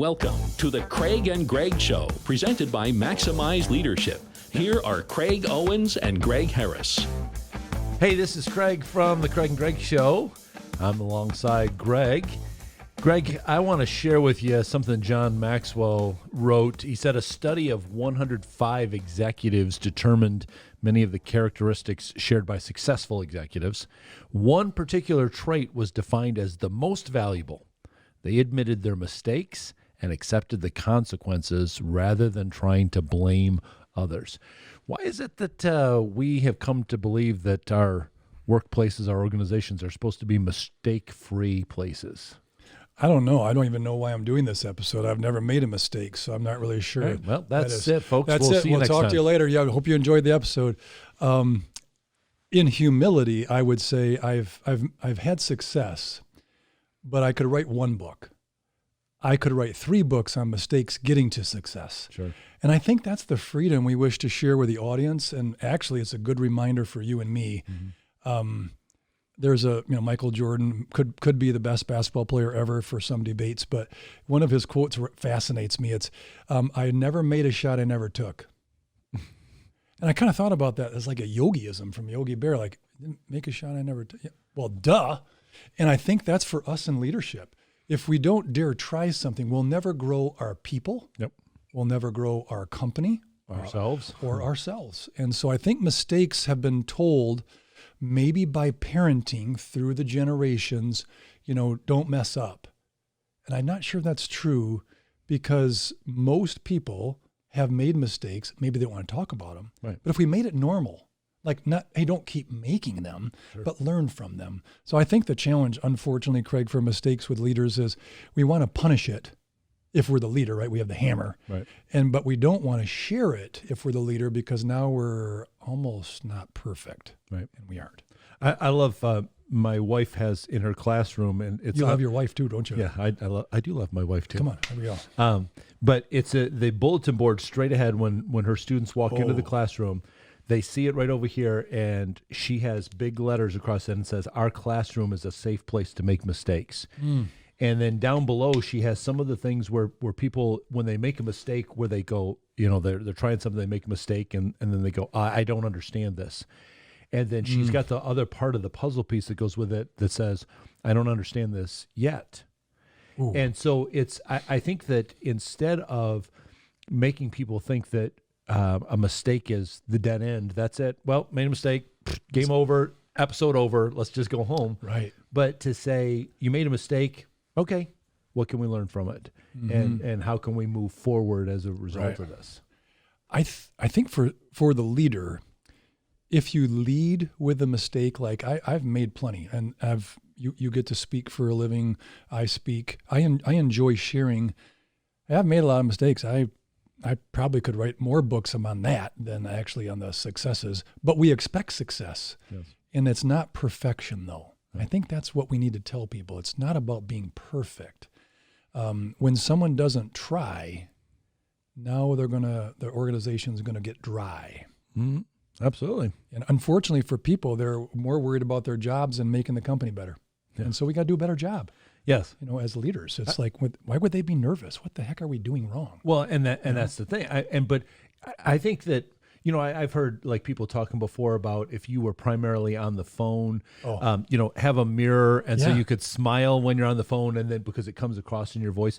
Welcome to the Craig and Greg Show, presented by Maximize Leadership. Here are Craig Owens and Greg Harris. Hey, this is Craig from the Craig and Greg Show. I'm alongside Greg. Greg, I want to share with you something John Maxwell wrote. He said a study of 105 executives determined many of the characteristics shared by successful executives. One particular trait was defined as the most valuable. They admitted their mistakes and accepted the consequences rather than trying to blame others. Why is it that we have come to believe that our workplaces, our organizations are supposed to be mistake-free places? I don't know. I don't even know why I'm doing this episode. I've never made a mistake, so I'm not really sure. Right, well, that's it, folks. That's we'll it. see you We'll next talk time. to you later. Yeah, I hope you enjoyed the episode. In humility, I would say I've had success, but I could write one book. I could write 3 books on mistakes getting to success. Sure. And I think that's the freedom we wish to share with the audience. And actually, it's a good reminder for you and me. Mm-hmm. There's Michael Jordan could be the best basketball player ever for some debates, but one of his quotes fascinates me. It's, I never made a shot I never took. And I kind of thought about that as like a yogiism from Yogi Bear, like, make a shot I never took. Yeah. Well, duh. And I think that's for us in leadership. If we don't dare try something, we'll never grow our people. Yep. We'll never grow our company. Ourselves. Or ourselves. And so I think mistakes have been told, maybe by parenting through the generations, don't mess up. And I'm not sure that's true, because most people have made mistakes. Maybe they don't want to talk about them. Right. But if we made it normal, hey, don't keep making them, sure, but learn from them. So I think the challenge, unfortunately, Craig, for mistakes with leaders is we want to punish it if we're the leader, right? We have the hammer. Right. But we don't want to share it if we're the leader, because now we're almost not perfect. Right. And we aren't. I love, my wife has in her classroom, and it's... You love your wife too, don't you? Yeah, I do love my wife too. Come on, here we go. But it's the bulletin board straight ahead when her students walk into the classroom. They see it right over here, and she has big letters across it and says, "Our classroom is a safe place to make mistakes." Mm. And then down below, she has some of the things where people, when they make a mistake, where they go, they're trying something, they make a mistake, and then they go, I don't understand this. And then she's got the other part of the puzzle piece that goes with it that says, I don't understand this yet. Ooh. And so I think that instead of making people think that a mistake is the dead end, that's it. Well, made a mistake, game over, episode over, let's just go home. Right. But to say, you made a mistake, okay, what can we learn from it? Mm-hmm. And how can we move forward as a result of this? I think for the leader, if you lead with a mistake, like I've made plenty, and you get to speak for a living, I speak, I enjoy sharing. I've made a lot of mistakes. I probably could write more books on that than actually on the successes, but we expect success. Yes. And it's not perfection, though. I think that's what we need to tell people. It's not about being perfect. When someone doesn't try, now their organization's going to get dry. Mm-hmm. Absolutely. And unfortunately for people, they're more worried about their jobs and making the company better. Yeah. And so we got to do a better job. Yes. As leaders, it's why would they be nervous? What the heck are we doing wrong? Well, that's the thing. But I think that, I've heard like people talking before about if you were primarily on the phone, have a mirror, and so you could smile when you're on the phone, and then because it comes across in your voice.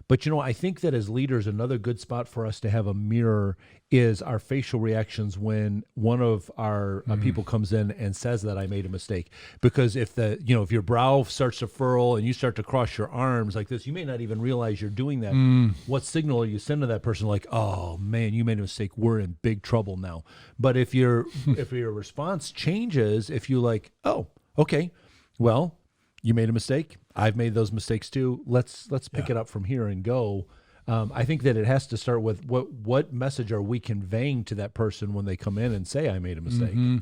But, I think that as leaders, another good spot for us to have a mirror is our facial reactions when one of our people comes in and says that I made a mistake. Because if if your brow starts to furrow and you start to cross your arms like this, you may not even realize you're doing that. What signal are you sending to that person? Like, oh man, you made a mistake. We're in big trouble now. But if your response changes, if you like, oh, okay, well, you made a mistake. I've made those mistakes too. Let's pick it up from here and go. I think that it has to start with what message are we conveying to that person when they come in and say, I made a mistake. Mm-hmm.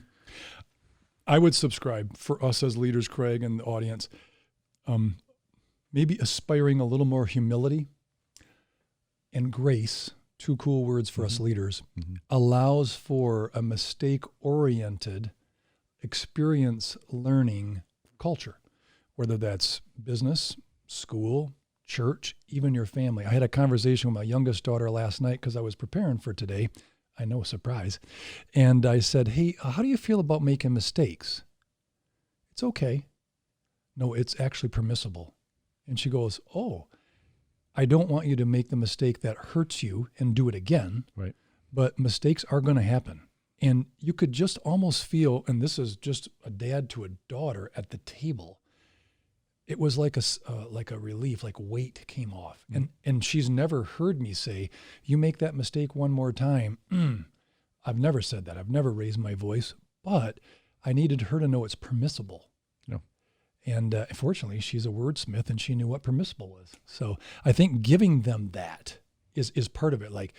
I would subscribe for us as leaders, Craig, and the audience, maybe aspiring a little more humility and grace, 2 cool words for us leaders, allows for a mistake-oriented experience learning culture, whether that's business, school, church, even your family. I had a conversation with my youngest daughter last night because I was preparing for today. I know, surprise. And I said, hey, how do you feel about making mistakes? It's okay. No, it's actually permissible. And she goes, oh, I don't want you to make the mistake that hurts you and do it again. Right. But mistakes are going to happen. And you could just almost feel, and this is just a dad to a daughter at the table. It was like a relief, like weight came off. And she's never heard me say, you make that mistake one more time. I've never said that. I've never raised my voice, but I needed her to know it's permissible. No. And fortunately, she's a wordsmith and she knew what permissible was. So I think giving them that is part of it. Like,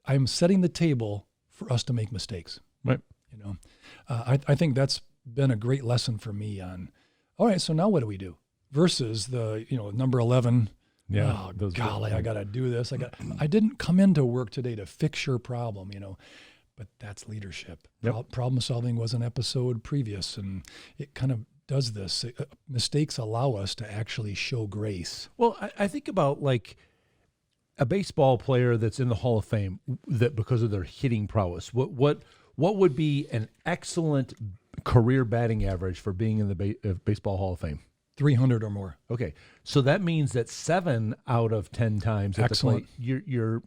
I'm setting the table for us to make mistakes. Right. You know, I think that's been a great lesson for me on, all right, so now what do we do? Versus the, number 11. Yeah. Oh, golly, I got to do this. I didn't come into work today to fix your problem, but that's leadership. Yep. Problem solving was an episode previous, and it kind of does this. Mistakes allow us to actually show grace. Well, I think about like a baseball player that's in the Hall of Fame that because of their hitting prowess. What would be an excellent career batting average for being in the Baseball Hall of Fame? 300 or more. Okay, so that means that 7 out of 10 times at the plate, you're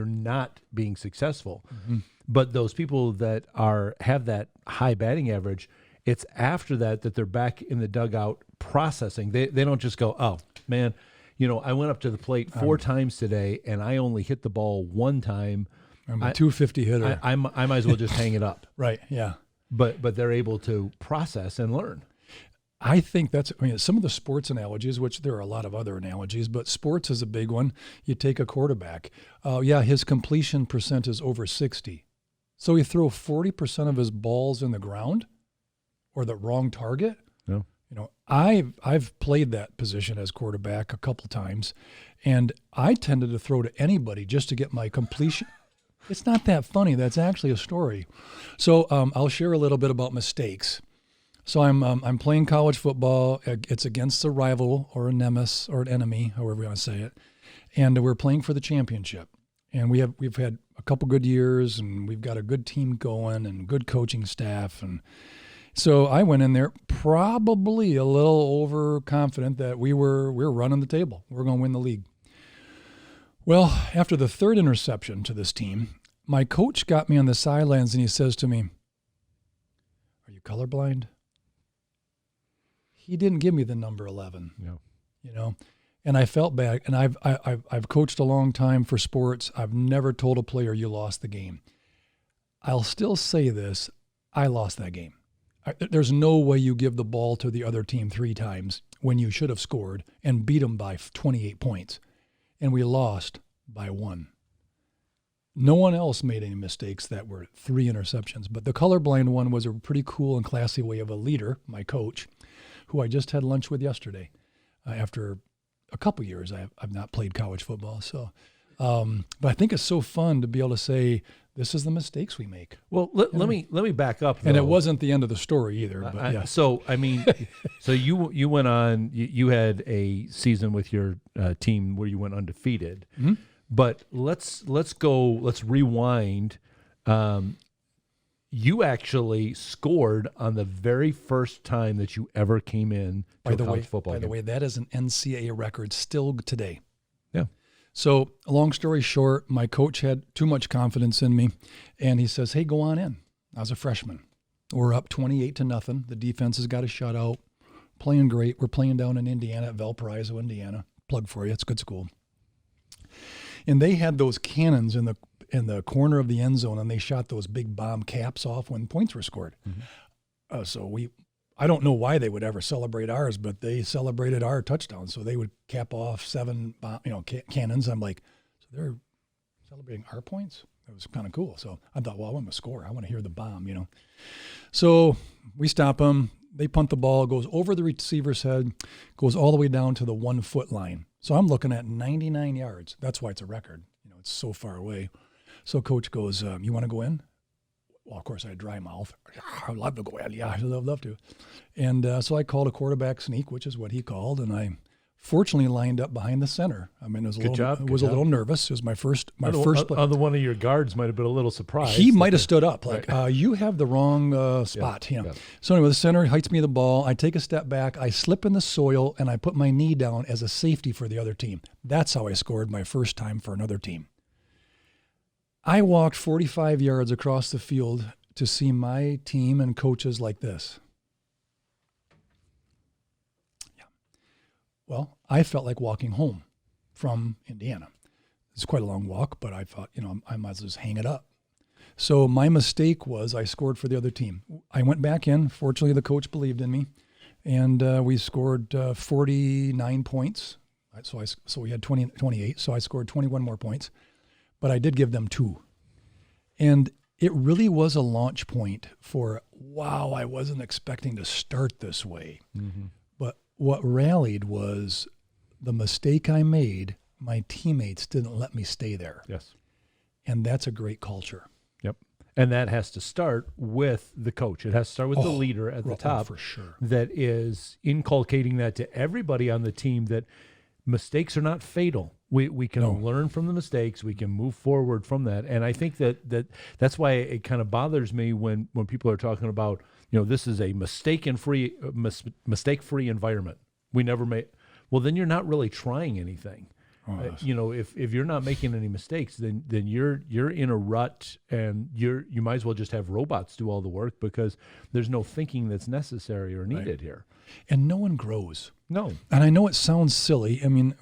not being successful. Mm-hmm. But those people that have that high batting average, it's after that they're back in the dugout processing. They don't just go, oh man, I went up to the plate 4 times today and I only hit the ball 1 time. I'm a 250 hitter. I might as well just hang it up. Right. Yeah. But they're able to process and learn. I think some of the sports analogies, which there are a lot of other analogies, but sports is a big one. You take a quarterback. His completion percent is over 60. So he throw 40% of his balls in the ground or the wrong target. No. I've played that position as quarterback a couple times, and I tended to throw to anybody just to get my completion. It's not that funny. That's actually a story. So I'll share a little bit about mistakes. So I'm playing college football. It's against a rival or a nemesis or an enemy, however you want to say it, and we're playing for the championship. And we've had a couple good years, and we've got a good team going and good coaching staff. And so I went in there probably a little overconfident that we're running the table. We're going to win the league. Well, after the 3rd interception to this team, my coach got me on the sidelines and he says to me, "Are you colorblind?" He didn't give me the number 11. No. And I felt bad. And I've coached a long time for sports. I've never told a player you lost the game. I'll still say this: I lost that game. There's no way you give the ball to the other team 3 times when you should have scored and beat them by 28 points. And we lost by 1. No one else made any mistakes that were 3 interceptions. But the colorblind one was a pretty cool and classy way of a leader, my coach, who I just had lunch with yesterday. After a couple years, I've not played college football. So, but I think it's so fun to be able to say, this is the mistakes we make. Well, let me back up, though. And it wasn't the end of the story either. But yeah. So you went on. You had a season with your team where you went undefeated. Mm-hmm. But let's rewind. You actually scored on the very first time that you ever came in to a college football game. By the way, that is an NCAA record still today. Yeah. So, long story short, my coach had too much confidence in me, and he says, "Hey, go on in." I was a freshman. We're up 28-0. The defense has got a shutout. Playing great. We're playing down in Indiana at Valparaiso, Indiana. Plug for you. It's a good school. And they had those cannons in the corner of the end zone, and they shot those big bomb caps off when points were scored. Mm-hmm. So I don't know why they would ever celebrate ours, but they celebrated our touchdown. So they would cap off 7 cannons. I'm like, so they're celebrating our points? It was kind of cool. So I thought, well, I want to score. I want to hear the bomb, So we stop them. They punt the ball, goes over the receiver's head, goes all the way down to the 1-foot line. So I'm looking at 99 yards. That's why it's a record. It's so far away. So coach goes, you want to go in? Well, of course, I had dry mouth. I'd love to go in. Yeah, I'd love to. And so I called a quarterback sneak, which is what he called, and I fortunately lined up behind the center. I mean, it was a little nervous. It was my first play. Other one of your guards might have been a little surprised. He might have stood up like, you have the wrong spot. Yeah. So anyway, the center heights me the ball. I take a step back. I slip in the soil, and I put my knee down as a safety for the other team. That's how I scored my first time for another team. I walked 45 yards across the field to see my team and coaches like this. Yeah. Well, I felt like walking home from Indiana. It's quite a long walk, but I thought, I might as well just hang it up. So my mistake was I scored for the other team. I went back in. Fortunately, the coach believed in me, and we scored 49 points. So we had 28, so I scored 21 more points. But I did give them 2. And it really was a launch point for, wow, I wasn't expecting to start this way. Mm-hmm. But what rallied was the mistake I made, my teammates didn't let me stay there. Yes. And that's a great culture. Yep. And that has to start with the coach. It has to start with the leader at the top. For sure. That is inculcating that to everybody on the team, that mistakes are not fatal. We can learn from the mistakes. We can move forward from that. And I think that's why it kind of bothers me when people are talking about, this is a mistake-free environment. We never make. Well, then you're not really trying anything. If you're not making any mistakes, then you're in a rut, and you might as well just have robots do all the work, because there's no thinking that's necessary or needed here. And no one grows. No. And I know it sounds silly. I mean,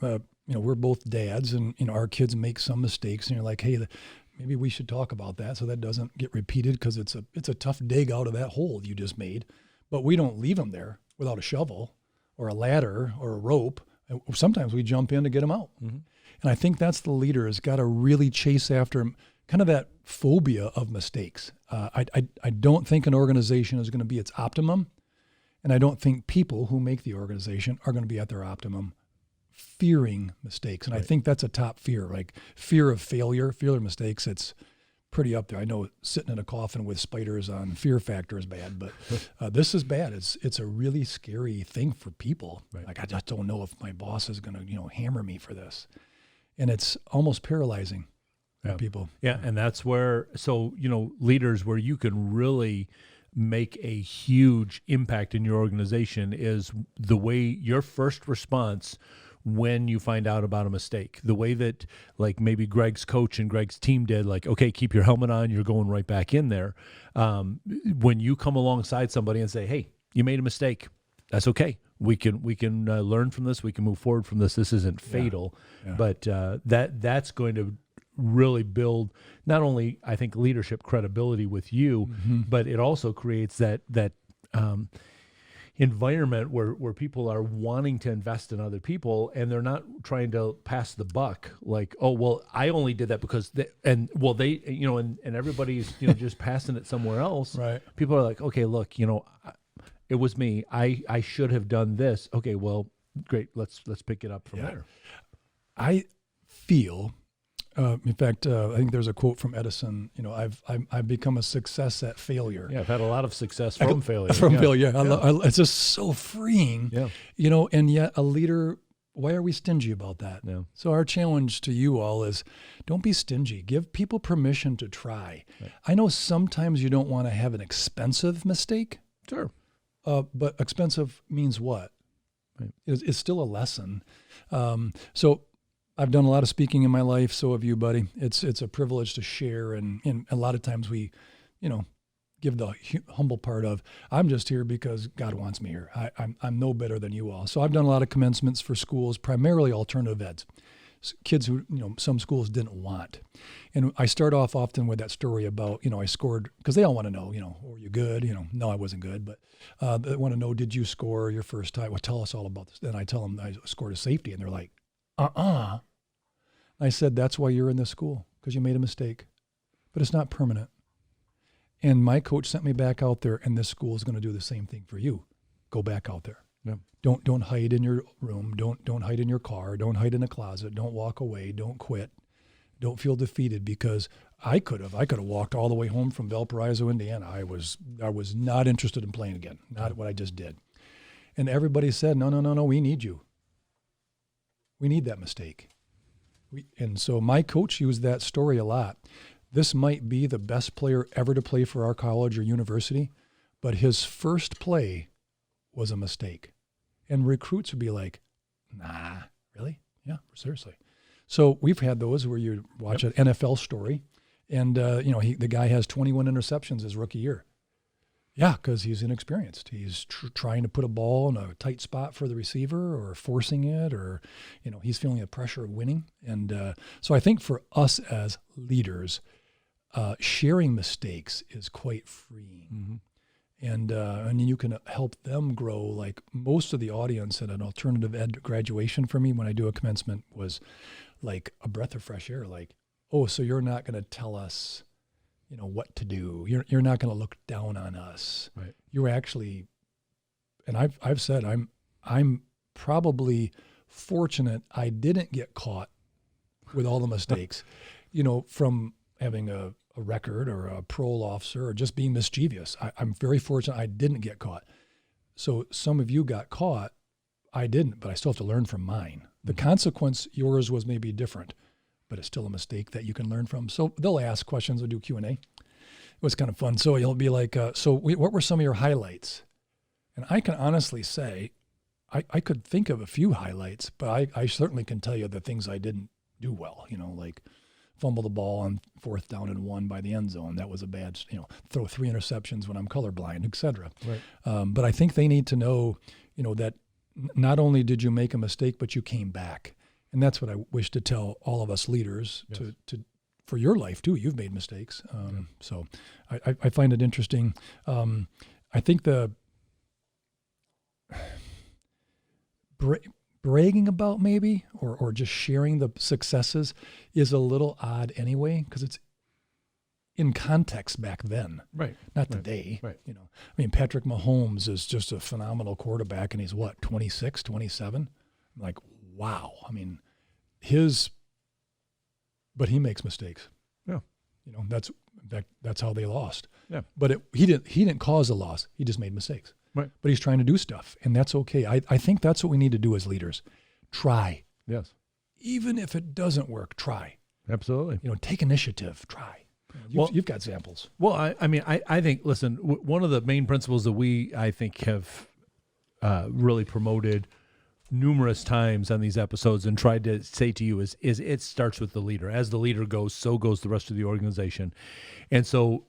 we're both dads, and our kids make some mistakes, and you're like, hey, maybe we should talk about that so that doesn't get repeated, because it's a tough dig out of that hole you just made. But we don't leave them there without a shovel or a ladder or a rope. Sometimes we jump in to get them out. Mm-hmm. And I think that's the leader has got to really chase after kind of that phobia of mistakes. I don't think an organization is going to be its optimum, and I don't think people who make the organization are going to be at their optimum fearing mistakes. And I think that's a top fear, like fear of failure, fear of mistakes. It's pretty up there. I know sitting in a coffin with spiders on fear factor is bad, but this is bad. It's a really scary thing for people. Right. Like, I just don't know if my boss is going to, hammer me for this. And it's almost paralyzing for people. Yeah. And that's where, leaders, where you can really make a huge impact in your organization is the way your first response when you find out about a mistake, the way that, like, maybe Greg's coach and Greg's team did, like, okay, keep your helmet on, you're going right back in there. When you come alongside somebody and say, hey, you made a mistake, that's okay. We can learn from this. We can move forward from this. This isn't fatal, but that's going to really build not only, I think, leadership credibility with you, but it also creates that environment where people are wanting to invest in other people, and they're not trying to pass the buck, like, oh, well, I only did that because and everybody's just passing it somewhere else. Right. People are like, okay, look, it was me. I should have done this. Okay, well, great. Let's pick it up from there. I feel, in fact, I think there's a quote from Edison. I've become a success at failure. Yeah, I've had a lot of success from failure. Failure. It's just so freeing. Yeah. And yet a leader. Why are we stingy about that? Yeah. So our challenge to you all is, don't be stingy. Give people permission to try. Right. I know sometimes you don't want to have an expensive mistake. Sure. But expensive means what? Right. It's still a lesson. So I've done a lot of speaking in my life. So have you, buddy. It's a privilege to share. And a lot of times we, give the humble part of, I'm just here because God wants me here. I'm no better than you all. So I've done a lot of commencements for schools, primarily alternative eds. Kids who, some schools didn't want. And I start off often with that story about, I scored, because they all want to know, were you good? No, I wasn't good, but they want to know, did you score your first time? Well, tell us all about this. Then I tell them I scored a safety, and they're like, I said, that's why you're in this school, because you made a mistake, but it's not permanent. And my coach sent me back out there, and this school is going to do the same thing for you. Go back out there. Yeah. Don't hide in your room. Don't hide in your car. Don't hide in a closet. Don't walk away. Don't quit. Don't feel defeated, because I could have walked all the way home from Valparaiso, Indiana. I was not interested in playing again. Not what I just did. And everybody said, no, we need you. We need that mistake. And so my coach used that story a lot. This might be the best player ever to play for our college or university, but his first play was a mistake. And recruits would be like, nah, really? Yeah, seriously. So we've had those where you watch an NFL story and, the guy has 21 interceptions his rookie year. Yeah, because he's inexperienced. He's trying to put a ball in a tight spot for the receiver or forcing it, or, he's feeling the pressure of winning. And so I think for us as leaders, sharing mistakes is quite freeing. Mm-hmm. And you can help them grow. Like most of the audience at an alternative ed graduation for me when I do a commencement was like a breath of fresh air. Like, oh, so you're not going to tell us what to do. You're not going to look down on us. Right. You're actually, and I've said I'm probably fortunate I didn't get caught with all the mistakes, from having a record or a parole officer or just being mischievous. I'm very fortunate I didn't get caught. So some of you got caught. I didn't, but I still have to learn from mine. The consequence, yours was maybe different, but it's still a mistake that you can learn from. So they'll ask questions or do Q&A. It was kind of fun. So you'll be like, what were some of your highlights? And I can honestly say, I could think of a few highlights, but I certainly can tell you the things I didn't do well, like fumble the ball on 4th down and 1 by the end zone. That was a bad, throw 3 interceptions when I'm colorblind, et cetera. Right. But I think they need to know, that not only did you make a mistake, but you came back. And that's what I wish to tell all of us leaders to for your life too. You've made mistakes. So I find it interesting. I think the bragging about maybe, or just sharing the successes is a little odd anyway, because it's in context back then, right? Not today. Right. Patrick Mahomes is just a phenomenal quarterback, and he's 26, 27. I'm like, wow. But he makes mistakes. Yeah. That's how they lost. Yeah. But he didn't cause a loss. He just made mistakes. Right. But he's trying to do stuff, and that's okay. I think that's what we need to do as leaders. Try. Yes. Even if it doesn't work, try. Absolutely. Take initiative. Try. You've got samples. Well, I think, listen, one of the main principles that I think have really promoted numerous times on these episodes and tried to say to you is it starts with the leader. As the leader goes, so goes the rest of the organization. And so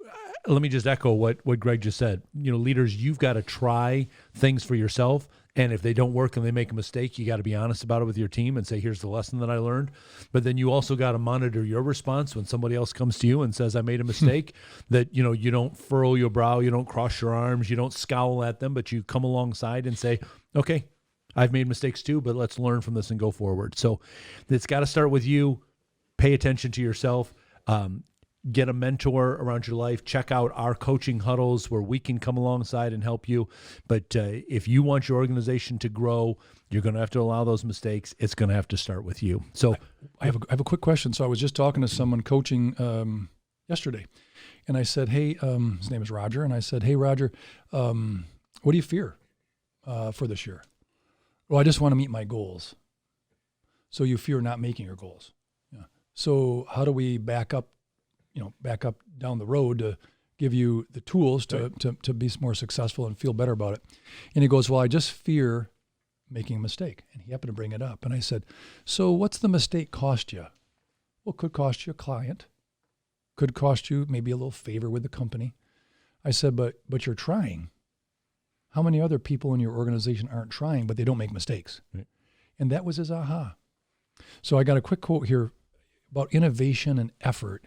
let me just echo what Greg just said. Leaders, you've got to try things for yourself. And if they don't work and they make a mistake, you got to be honest about it with your team and say, here's the lesson that I learned. But then you also got to monitor your response when somebody else comes to you and says, I made a mistake, that, you don't furrow your brow, you don't cross your arms, you don't scowl at them, but you come alongside and say, okay, I've made mistakes too, but let's learn from this and go forward. So it's got to start with you. Pay attention to yourself. Get a mentor around your life. Check out our coaching huddles where we can come alongside and help you. But if you want your organization to grow, you're going to have to allow those mistakes. It's going to have to start with you. So I have a quick question. So I was just talking to someone coaching yesterday, and I said, hey, his name is Roger. And I said, hey, Roger, what do you fear for this year? Well, I just want to meet my goals. So you fear not making your goals. Yeah. So how do we back up down the road to give you the tools to be more successful and feel better about it? And he goes, well, I just fear making a mistake. And he happened to bring it up. And I said, so what's the mistake cost you? Well, it could cost you a client. Could cost you maybe a little favor with the company. I said, but you're trying. How many other people in your organization aren't trying, but they don't make mistakes? Right. And that was his aha. So I got a quick quote here about innovation and effort.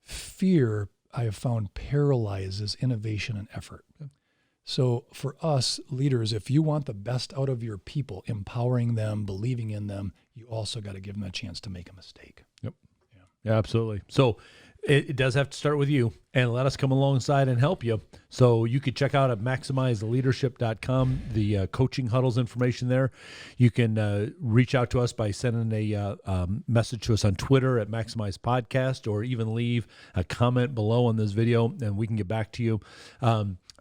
Fear, I have found, paralyzes innovation and effort. Okay. So for us leaders, if you want the best out of your people, empowering them, believing in them, you also got to give them a chance to make a mistake. Yep. Yeah, absolutely. So it does have to start with you, and let us come alongside and help you. So you could check out at maximizeleadership.com, the coaching huddles information there. You can reach out to us by sending a message to us on Twitter at Maximize Podcast, or even leave a comment below on this video, and we can get back to you.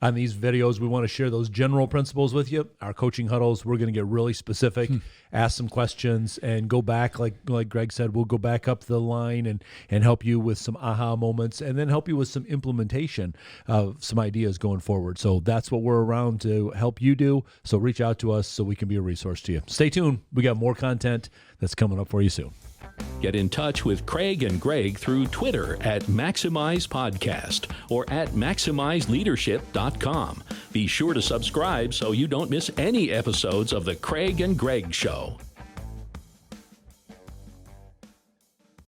on these videos, we want to share those general principles with you. Our coaching huddles, we're going to get really specific, ask some questions, and go back, like Greg said, we'll go back up the line and help you with some aha moments, and then help you with some implementation of some ideas going forward. So that's what we're around to help you do. So reach out to us so we can be a resource to you. Stay tuned. We got more content that's coming up for you soon. Get in touch with Craig and Greg through Twitter at Maximize Podcast or at MaximizeLeadership.com. Be sure to subscribe so you don't miss any episodes of The Craig and Greg Show.